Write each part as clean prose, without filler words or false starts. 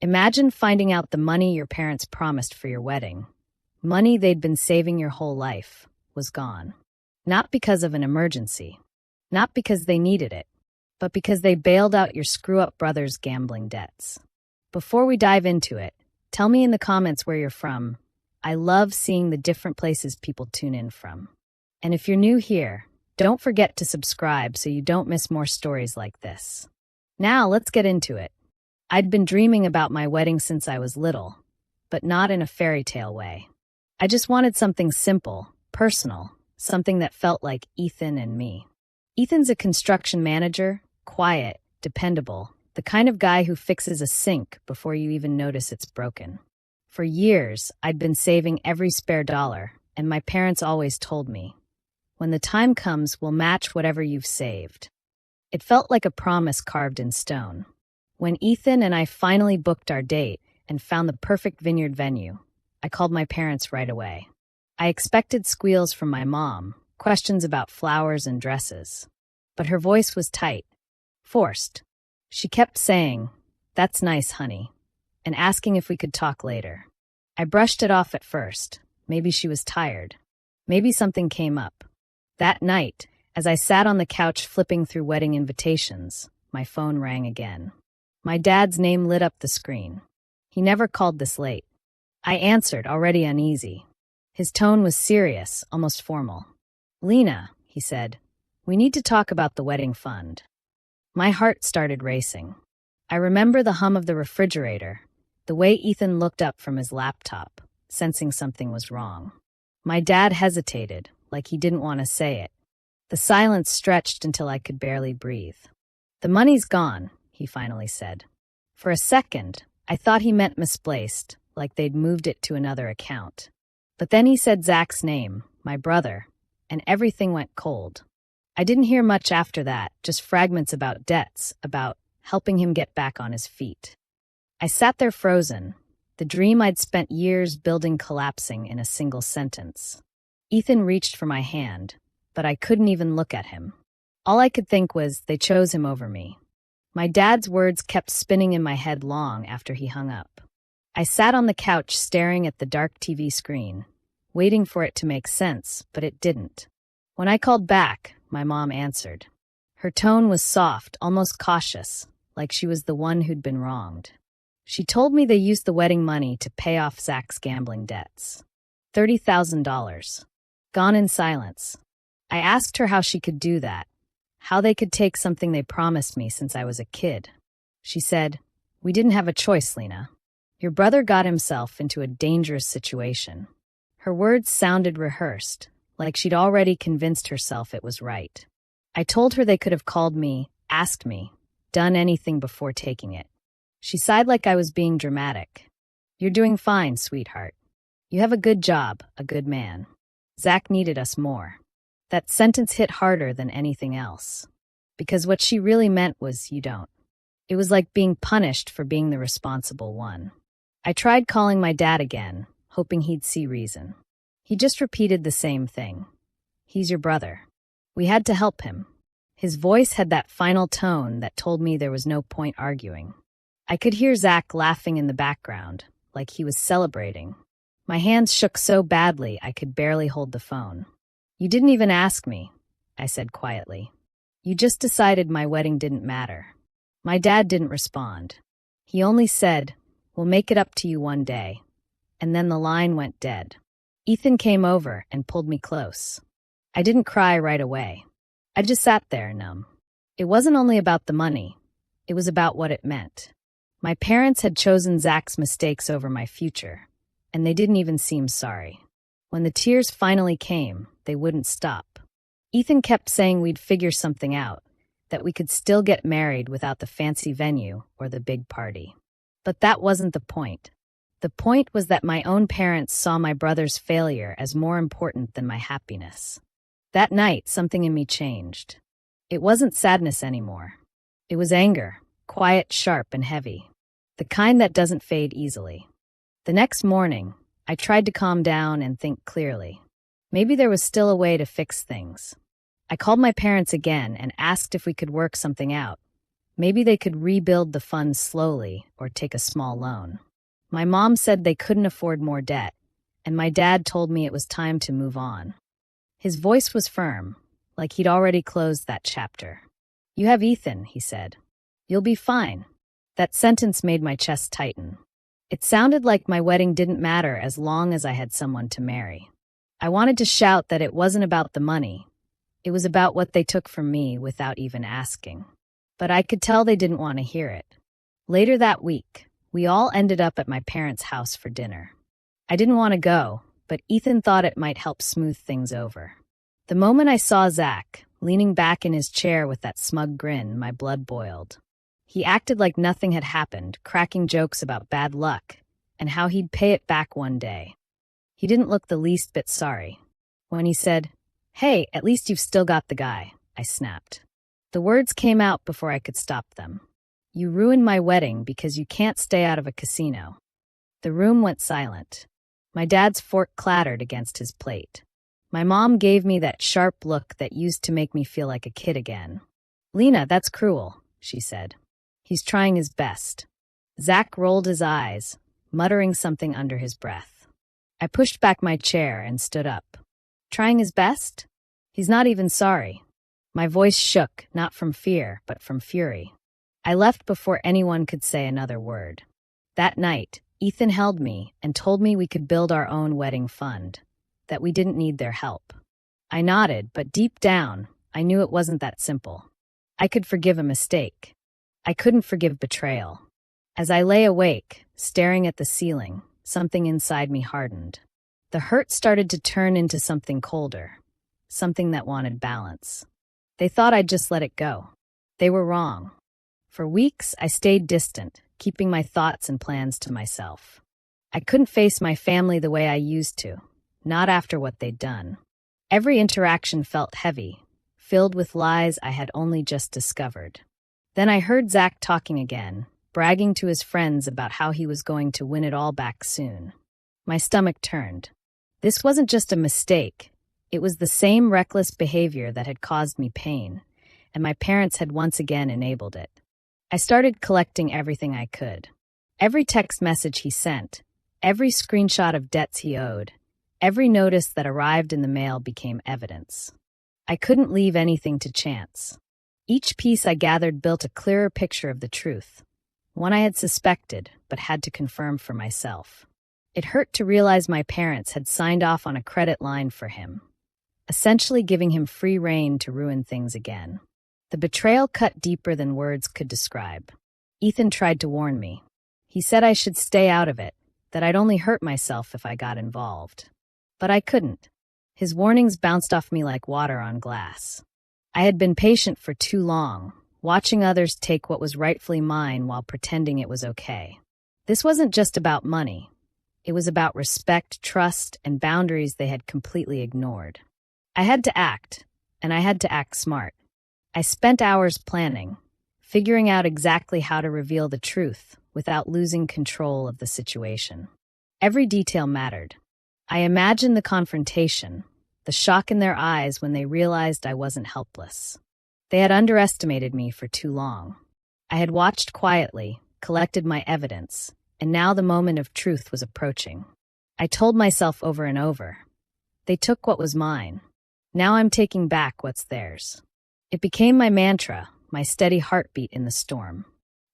Imagine finding out the money your parents promised for your wedding, money they'd been saving your whole life, was gone. Not because of an emergency, not because they needed it, but because they bailed out your screw-up brother's gambling debts. Before we dive into it, tell me in the comments where you're from. I love seeing the different places people tune in from. And if you're new here, don't forget to subscribe so you don't miss more stories like this. Now, let's get into it. I'd been dreaming about my wedding since I was little, but not in a fairy tale way. I just wanted something simple, personal, something that felt like Ethan and me. Ethan's a construction manager, quiet, dependable, the kind of guy who fixes a sink before you even notice it's broken. For years, I'd been saving every spare dollar, and my parents always told me, when the time comes, we'll match whatever you've saved. It felt like a promise carved in stone. When Ethan and I finally booked our date and found the perfect vineyard venue, I called my parents right away. I expected squeals from my mom, questions about flowers and dresses. But her voice was tight, forced. She kept saying, "That's nice, honey," and asking if we could talk later. I brushed it off at first. Maybe she was tired. Maybe something came up. That night, as I sat on the couch flipping through wedding invitations, my phone rang again. My dad's name lit up the screen. He never called this late. I answered, already uneasy. His tone was serious, almost formal. "Lena," he said, "we need to talk about the wedding fund." My heart started racing. I remember the hum of the refrigerator, the way Ethan looked up from his laptop, sensing something was wrong. My dad hesitated, like he didn't want to say it. The silence stretched until I could barely breathe. "The money's gone," he finally said. For a second, I thought he meant misplaced, like they'd moved it to another account. But then he said Zach's name, my brother, and everything went cold. I didn't hear much after that, just fragments about debts, about helping him get back on his feet. I sat there frozen, the dream I'd spent years building collapsing in a single sentence. Ethan reached for my hand, but I couldn't even look at him. All I could think was, they chose him over me. My dad's words kept spinning in my head long after he hung up. I sat on the couch staring at the dark TV screen, waiting for it to make sense, but it didn't. When I called back, my mom answered. Her tone was soft, almost cautious, like she was the one who'd been wronged. She told me they used the wedding money to pay off Zach's gambling debts. $30,000. Gone in silence. I asked her how she could do that, how they could take something they promised me since I was a kid. She said, "We didn't have a choice, Lena. Your brother got himself into a dangerous situation." Her words sounded rehearsed, like she'd already convinced herself it was right. I told her they could have called me, asked me, done anything before taking it. She sighed like I was being dramatic. "You're doing fine, sweetheart. You have a good job, a good man. Zach needed us more." That sentence hit harder than anything else. Because what she really meant was, you don't. It was like being punished for being the responsible one. I tried calling my dad again, hoping he'd see reason. He just repeated the same thing. "He's your brother. We had to help him." His voice had that final tone that told me there was no point arguing. I could hear Zach laughing in the background, like he was celebrating. My hands shook so badly I could barely hold the phone. "You didn't even ask me," I said quietly. "You just decided my wedding didn't matter." My dad didn't respond. He only said, "We'll make it up to you one day." And then the line went dead. Ethan came over and pulled me close. I didn't cry right away. I just sat there numb. It wasn't only about the money. It was about what it meant. My parents had chosen Zach's mistakes over my future, and they didn't even seem sorry. When the tears finally came, they wouldn't stop. Ethan kept saying we'd figure something out, that we could still get married without the fancy venue or the big party. But that wasn't the point. The point was that my own parents saw my brother's failure as more important than my happiness. That night, something in me changed. It wasn't sadness anymore. It was anger, quiet, sharp, and heavy. The kind that doesn't fade easily. The next morning, I tried to calm down and think clearly. Maybe there was still a way to fix things. I called my parents again and asked if we could work something out. Maybe they could rebuild the funds slowly or take a small loan. My mom said they couldn't afford more debt, and my dad told me it was time to move on. His voice was firm, like he'd already closed that chapter. "You have Ethan," he said. "You'll be fine." That sentence made my chest tighten. It sounded like my wedding didn't matter as long as I had someone to marry. I wanted to shout that it wasn't about the money. It was about what they took from me without even asking. But I could tell they didn't want to hear it. Later that week, we all ended up at my parents' house for dinner. I didn't want to go, but Ethan thought it might help smooth things over. The moment I saw Zach, leaning back in his chair with that smug grin, my blood boiled. He acted like nothing had happened, cracking jokes about bad luck and how he'd pay it back one day. He didn't look the least bit sorry. When he said, "Hey, at least you've still got the guy," I snapped. The words came out before I could stop them. "You ruined my wedding because you can't stay out of a casino." The room went silent. My dad's fork clattered against his plate. My mom gave me that sharp look that used to make me feel like a kid again. "Lena, that's cruel," she said. "He's trying his best." Zach rolled his eyes, muttering something under his breath. I pushed back my chair and stood up. "Trying his best? He's not even sorry." My voice shook, not from fear, but from fury. I left before anyone could say another word. That night, Ethan held me and told me we could build our own wedding fund, that we didn't need their help. I nodded, but deep down, I knew it wasn't that simple. I could forgive a mistake. I couldn't forgive betrayal. As I lay awake, staring at the ceiling, something inside me hardened. The hurt started to turn into something colder, something that wanted balance. They thought I'd just let it go. They were wrong. For weeks, I stayed distant, keeping my thoughts and plans to myself. I couldn't face my family the way I used to, not after what they'd done. Every interaction felt heavy, filled with lies I had only just discovered. Then I heard Zach talking again, bragging to his friends about how he was going to win it all back soon. My stomach turned. This wasn't just a mistake. It was the same reckless behavior that had caused me pain, and my parents had once again enabled it. I started collecting everything I could. Every text message he sent, every screenshot of debts he owed, every notice that arrived in the mail became evidence. I couldn't leave anything to chance. Each piece I gathered built a clearer picture of the truth, one I had suspected but had to confirm for myself. It hurt to realize my parents had signed off on a credit line for him, essentially giving him free rein to ruin things again. The betrayal cut deeper than words could describe. Ethan tried to warn me. He said I should stay out of it, that I'd only hurt myself if I got involved. But I couldn't. His warnings bounced off me like water on glass. I had been patient for too long, watching others take what was rightfully mine while pretending it was okay. This wasn't just about money. It was about respect, trust, and boundaries they had completely ignored. I had to act, and I had to act smart. I spent hours planning, figuring out exactly how to reveal the truth without losing control of the situation. Every detail mattered. I imagined the confrontation, the shock in their eyes when they realized I wasn't helpless. They had underestimated me for too long. I had watched quietly, collected my evidence, and now the moment of truth was approaching. I told myself over and over, they took what was mine. Now I'm taking back what's theirs. It became my mantra, my steady heartbeat in the storm.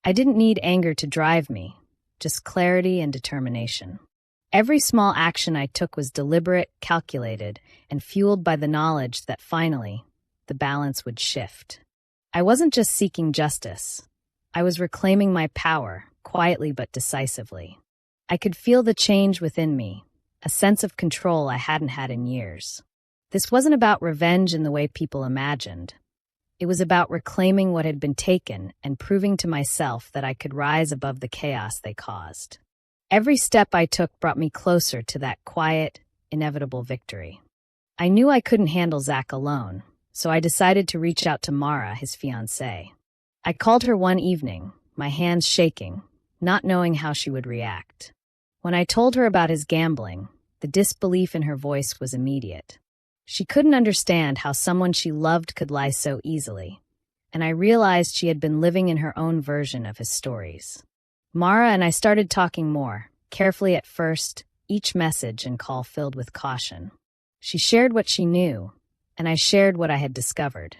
I didn't need anger to drive me, just clarity and determination. Every small action I took was deliberate, calculated, and fueled by the knowledge that finally, the balance would shift. I wasn't just seeking justice. I was reclaiming my power, quietly but decisively. I could feel the change within me, a sense of control I hadn't had in years. This wasn't about revenge in the way people imagined. It was about reclaiming what had been taken and proving to myself that I could rise above the chaos they caused. Every step I took brought me closer to that quiet, inevitable victory. I knew I couldn't handle Zach alone, so I decided to reach out to Mara, his fiancée. I called her one evening, my hands shaking, not knowing how she would react. When I told her about his gambling, the disbelief in her voice was immediate. She couldn't understand how someone she loved could lie so easily, and I realized she had been living in her own version of his stories. Mara and I started talking more, carefully at first, each message and call filled with caution. She shared what she knew, and I shared what I had discovered.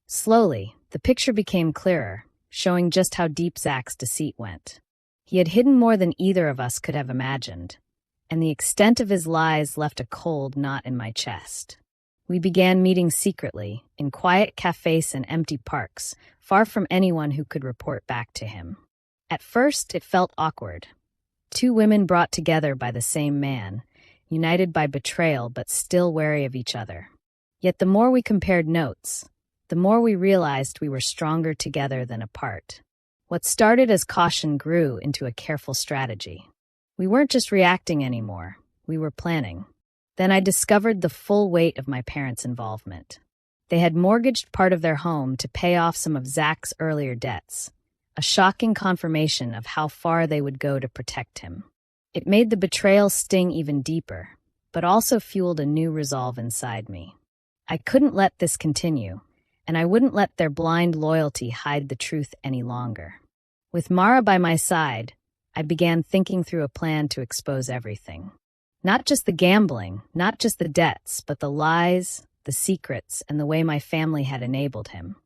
Slowly, the picture became clearer, showing just how deep Zach's deceit went. He had hidden more than either of us could have imagined, and the extent of his lies left a cold knot in my chest. We began meeting secretly, in quiet cafes and empty parks, far from anyone who could report back to him. At first, it felt awkward. Two women brought together by the same man, united by betrayal but still wary of each other. Yet the more we compared notes, the more we realized we were stronger together than apart. What started as caution grew into a careful strategy. We weren't just reacting anymore, we were planning. Then I discovered the full weight of my parents' involvement. They had mortgaged part of their home to pay off some of Zach's earlier debts, a shocking confirmation of how far they would go to protect him. It made the betrayal sting even deeper, but also fueled a new resolve inside me. I couldn't let this continue, and I wouldn't let their blind loyalty hide the truth any longer. With Mara by my side, I began thinking through a plan to expose everything. Not just the gambling, not just the debts, but the lies, the secrets, and the way my family had enabled him.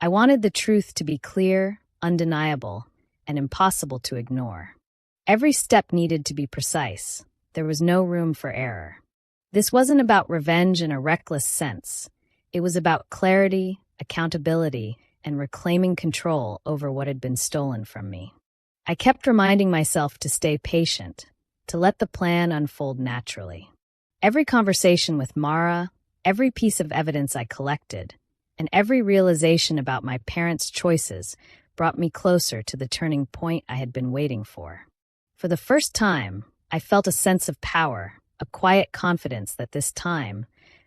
I wanted the truth to be clear, undeniable, and impossible to ignore. Every step needed to be precise. There was no room for error. This wasn't about revenge in a reckless sense. It was about clarity, accountability, and reclaiming control over what had been stolen from me. I kept reminding myself to stay patient, to let the plan unfold naturally. Every conversation with Mara, every piece of evidence I collected, and every realization about my parents' choices brought me closer to the turning point I had been waiting for. For the first time, I felt a sense of power, a quiet confidence that this time,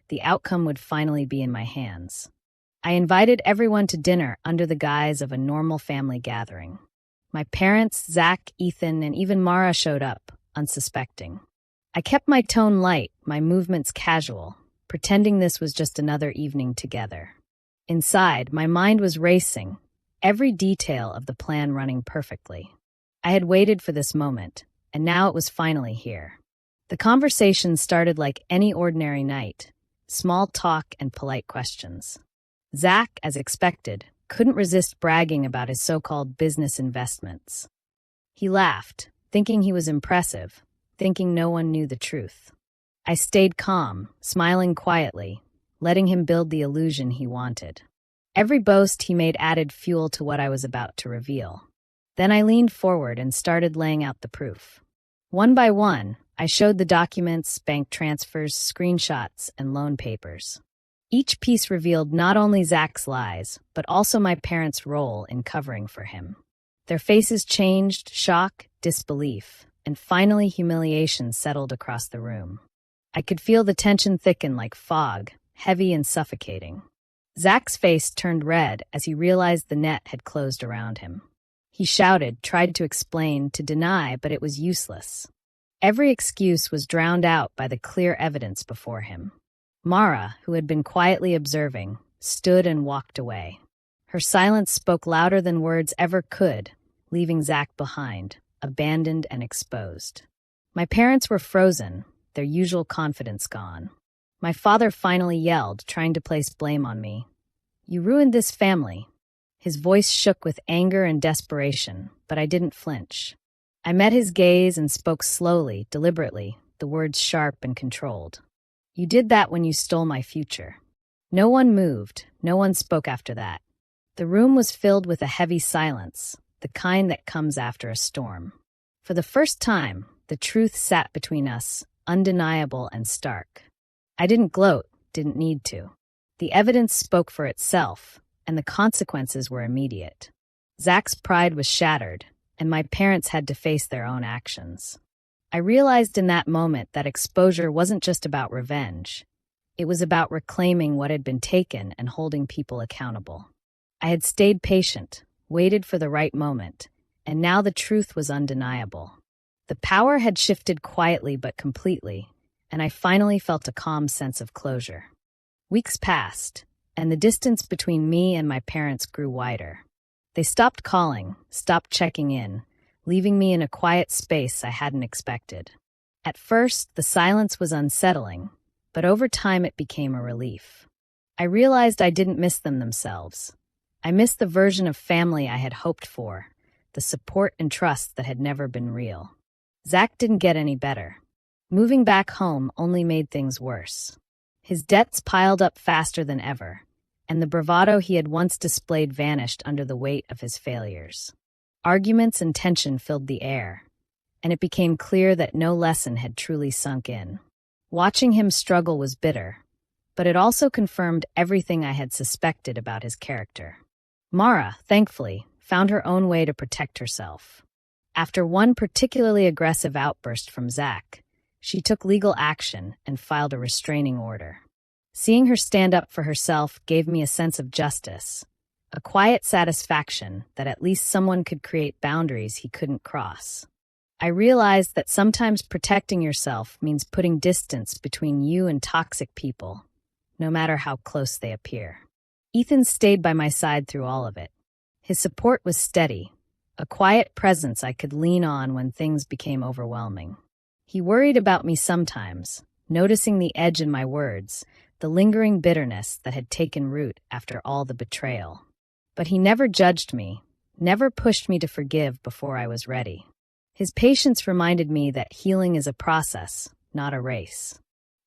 the outcome would finally be in my hands. I invited everyone to dinner under the guise of a normal family gathering. My parents, Zach, Ethan, and even Mara showed up, unsuspecting. I kept my tone light, my movements casual, pretending this was just another evening together. Inside, my mind was racing, every detail of the plan running perfectly. I had waited for this moment, and now it was finally here. The conversation started like any ordinary night, small talk and polite questions. Zach, as expected, couldn't resist bragging about his so-called business investments. He laughed, thinking he was impressive, thinking no one knew the truth. I stayed calm, smiling quietly, letting him build the illusion he wanted. Every boast he made added fuel to what I was about to reveal. Then I leaned forward and started laying out the proof. One by one, I showed the documents, bank transfers, screenshots, and loan papers. Each piece revealed not only Zach's lies, but also my parents' role in covering for him. Their faces changed, shock, disbelief, and finally humiliation settled across the room. I could feel the tension thicken like fog, heavy and suffocating. Zach's face turned red as he realized the net had closed around him. He shouted, tried to explain, to deny, but it was useless. Every excuse was drowned out by the clear evidence before him. Mara, who had been quietly observing, stood and walked away. Her silence spoke louder than words ever could, leaving Zach behind, abandoned and exposed. My parents were frozen, their usual confidence gone. My father finally yelled, trying to place blame on me. "You ruined this family." His voice shook with anger and desperation, but I didn't flinch. I met his gaze and spoke slowly, deliberately, the words sharp and controlled. "You did that when you stole my future." No one moved, no one spoke after that. The room was filled with a heavy silence, the kind that comes after a storm. For the first time, the truth sat between us, undeniable and stark. I didn't gloat, didn't need to. The evidence spoke for itself, and the consequences were immediate. Zach's pride was shattered, and my parents had to face their own actions. I realized in that moment that exposure wasn't just about revenge. It was about reclaiming what had been taken and holding people accountable. I had stayed patient, waited for the right moment, and now the truth was undeniable. The power had shifted quietly but completely, and I finally felt a calm sense of closure. Weeks passed, and the distance between me and my parents grew wider. They stopped calling, stopped checking in, leaving me in a quiet space I hadn't expected. At first, the silence was unsettling, but over time it became a relief. I realized I didn't miss them themselves. I missed the version of family I had hoped for, the support and trust that had never been real. Zach didn't get any better. Moving back home only made things worse. His debts piled up faster than ever, and the bravado he had once displayed vanished under the weight of his failures. Arguments and tension filled the air, and it became clear that no lesson had truly sunk in. Watching him struggle was bitter, but it also confirmed everything I had suspected about his character. Mara, thankfully, found her own way to protect herself. After one particularly aggressive outburst from Zach, she took legal action and filed a restraining order. Seeing her stand up for herself gave me a sense of justice, a quiet satisfaction that at least someone could create boundaries he couldn't cross. I realized that sometimes protecting yourself means putting distance between you and toxic people, no matter how close they appear. Ethan stayed by my side through all of it. His support was steady, a quiet presence I could lean on when things became overwhelming. He worried about me sometimes, noticing the edge in my words, the lingering bitterness that had taken root after all the betrayal. But he never judged me, never pushed me to forgive before I was ready. His patience reminded me that healing is a process, not a race.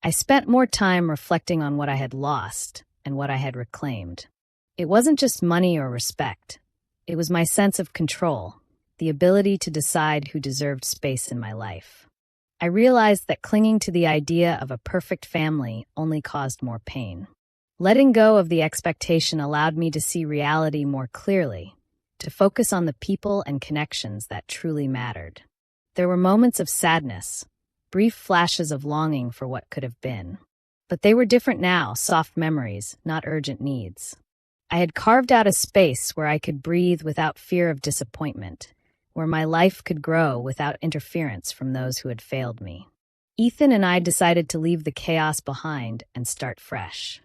I spent more time reflecting on what I had lost and what I had reclaimed. It wasn't just money or respect. It was my sense of control, the ability to decide who deserved space in my life. I realized that clinging to the idea of a perfect family only caused more pain. Letting go of the expectation allowed me to see reality more clearly, to focus on the people and connections that truly mattered. There were moments of sadness, brief flashes of longing for what could have been. But they were different now, soft memories, not urgent needs. I had carved out a space where I could breathe without fear of disappointment, where my life could grow without interference from those who had failed me. Ethan and I decided to leave the chaos behind and start fresh.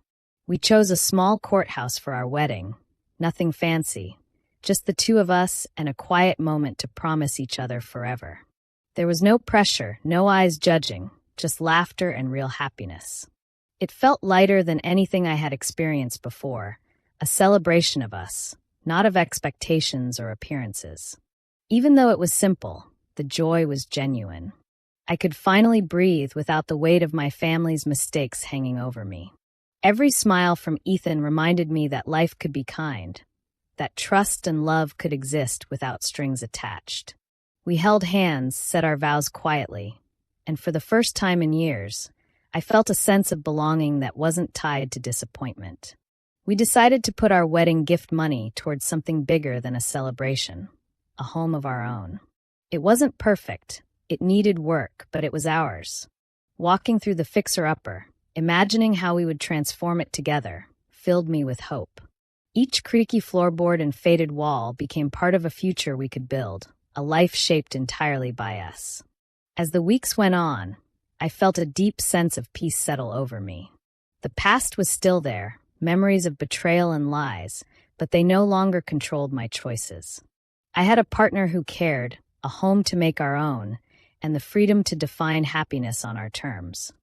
We chose a small courthouse for our wedding, nothing fancy, just the two of us and a quiet moment to promise each other forever. There was no pressure, no eyes judging, just laughter and real happiness. It felt lighter than anything I had experienced before, a celebration of us, not of expectations or appearances. Even though it was simple, the joy was genuine. I could finally breathe without the weight of my family's mistakes hanging over me. Every smile from Ethan reminded me that life could be kind, that trust and love could exist without strings attached. We held hands, said our vows quietly, and for the first time in years, I felt a sense of belonging that wasn't tied to disappointment. We decided to put our wedding gift money towards something bigger than a celebration, a home of our own. It wasn't perfect, it needed work, but it was ours. Walking through the fixer-upper, imagining how we would transform it together, filled me with hope. Each creaky floorboard and faded wall became part of a future we could build, a life shaped entirely by us. As the weeks went on, I felt a deep sense of peace settle over me. The past was still there, memories of betrayal and lies, but they no longer controlled my choices. I had a partner who cared, a home to make our own, and the freedom to define happiness on our terms.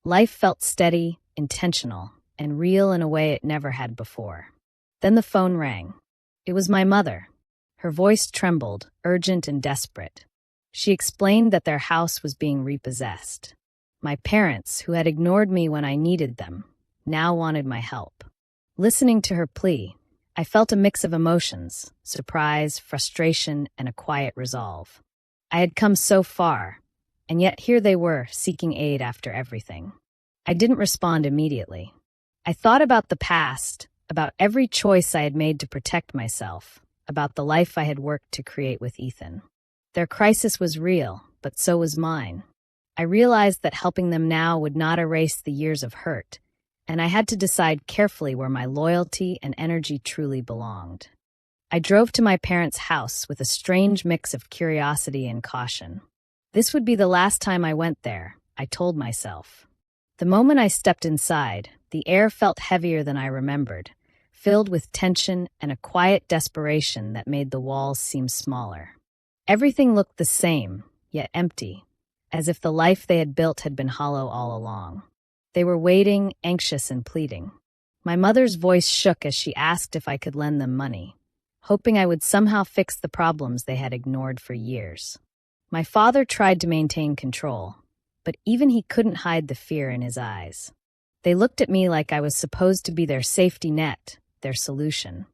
Life felt steady, intentional, and real in a way it never had before. Then the phone rang. It was my mother. Her voice trembled, urgent and desperate. She explained that their house was being repossessed. My parents, who had ignored me when I needed them, now wanted my help. Listening to her plea, I felt a mix of emotions, surprise, frustration, and a quiet resolve. I had come so far, and yet here they were, seeking aid after everything. I didn't respond immediately. I thought about the past, about every choice I had made to protect myself, about the life I had worked to create with Ethan. Their crisis was real, but so was mine. I realized that helping them now would not erase the years of hurt, and I had to decide carefully where my loyalty and energy truly belonged. I drove to my parents' house with a strange mix of curiosity and caution. This would be the last time I went there, I told myself. The moment I stepped inside, the air felt heavier than I remembered, filled with tension and a quiet desperation that made the walls seem smaller. Everything looked the same, yet empty, as if the life they had built had been hollow all along. They were waiting, anxious and pleading. My mother's voice shook as she asked if I could lend them money, hoping I would somehow fix the problems they had ignored for years. My father tried to maintain control, but even he couldn't hide the fear in his eyes. They looked at me like I was supposed to be their safety net, their solution,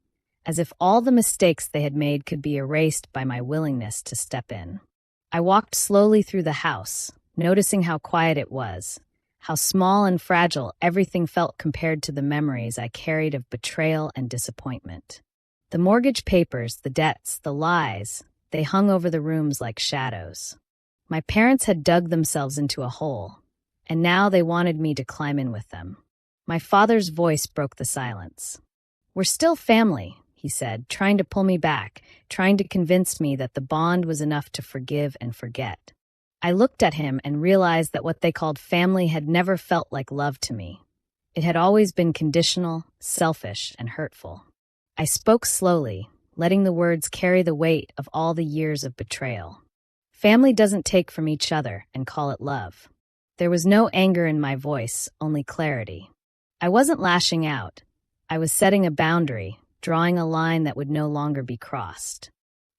as if all the mistakes they had made could be erased by my willingness to step in. I walked slowly through the house, noticing how quiet it was, how small and fragile everything felt compared to the memories I carried of betrayal and disappointment. The mortgage papers, the debts, the lies, they hung over the rooms like shadows. My parents had dug themselves into a hole, and now they wanted me to climb in with them. My father's voice broke the silence. "We're still family," he said, trying to pull me back, trying to convince me that the bond was enough to forgive and forget. I looked at him and realized that what they called family had never felt like love to me. It had always been conditional, selfish, and hurtful. I spoke slowly, letting the words carry the weight of all the years of betrayal. Family doesn't take from each other and call it love. There was no anger in my voice, only clarity. I wasn't lashing out. I was setting a boundary, drawing a line that would no longer be crossed.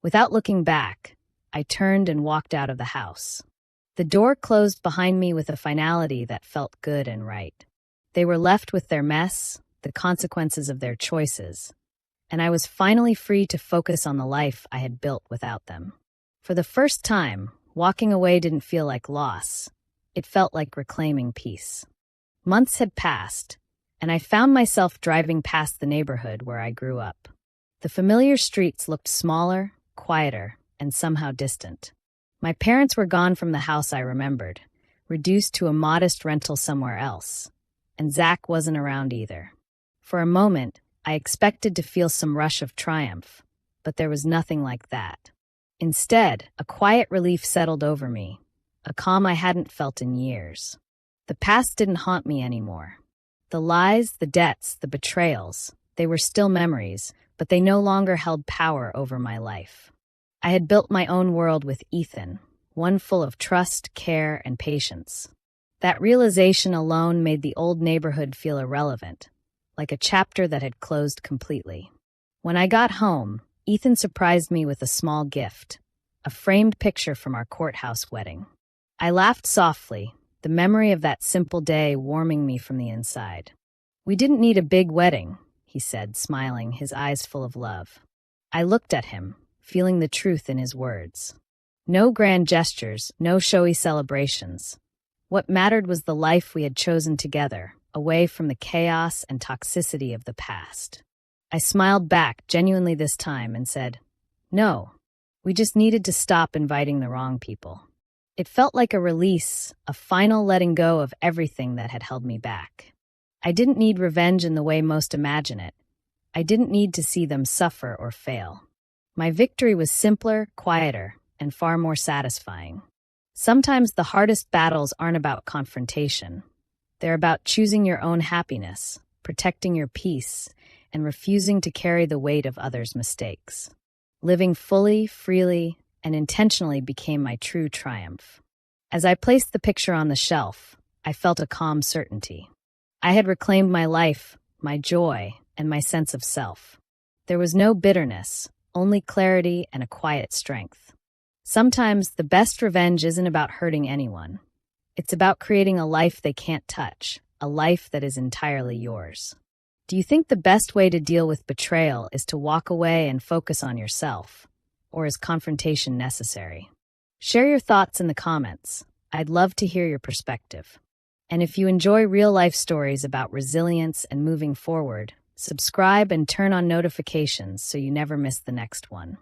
Without looking back, I turned and walked out of the house. The door closed behind me with a finality that felt good and right. They were left with their mess, the consequences of their choices, and I was finally free to focus on the life I had built without them. For the first time, walking away didn't feel like loss. It felt like reclaiming peace. Months had passed, and I found myself driving past the neighborhood where I grew up. The familiar streets looked smaller, quieter, and somehow distant. My parents were gone from the house I remembered, reduced to a modest rental somewhere else, and Zach wasn't around either. For a moment, I expected to feel some rush of triumph, but there was nothing like that. Instead, a quiet relief settled over me, a calm I hadn't felt in years. The past didn't haunt me anymore. The lies, the debts, the betrayals, they were still memories, but they no longer held power over my life. I had built my own world with Ethan, one full of trust, care, and patience. That realization alone made the old neighborhood feel irrelevant, like a chapter that had closed completely. When I got home, Ethan surprised me with a small gift, a framed picture from our courthouse wedding. I laughed softly, the memory of that simple day warming me from the inside. "We didn't need a big wedding," he said, smiling, his eyes full of love. I looked at him, feeling the truth in his words. No grand gestures, no showy celebrations. What mattered was the life we had chosen together, away from the chaos and toxicity of the past. I smiled back, genuinely this time, and said, "No, we just needed to stop inviting the wrong people." It felt like a release, a final letting go of everything that had held me back. I didn't need revenge in the way most imagine it. I didn't need to see them suffer or fail. My victory was simpler, quieter, and far more satisfying. Sometimes the hardest battles aren't about confrontation. They're about choosing your own happiness, protecting your peace, and refusing to carry the weight of others' mistakes. Living fully, freely, and intentionally became my true triumph. As I placed the picture on the shelf, I felt a calm certainty. I had reclaimed my life, my joy, and my sense of self. There was no bitterness, only clarity and a quiet strength. Sometimes the best revenge isn't about hurting anyone. It's about creating a life they can't touch, a life that is entirely yours. Do you think the best way to deal with betrayal is to walk away and focus on yourself? Or is confrontation necessary? Share your thoughts in the comments. I'd love to hear your perspective. And if you enjoy real-life stories about resilience and moving forward, subscribe and turn on notifications so you never miss the next one.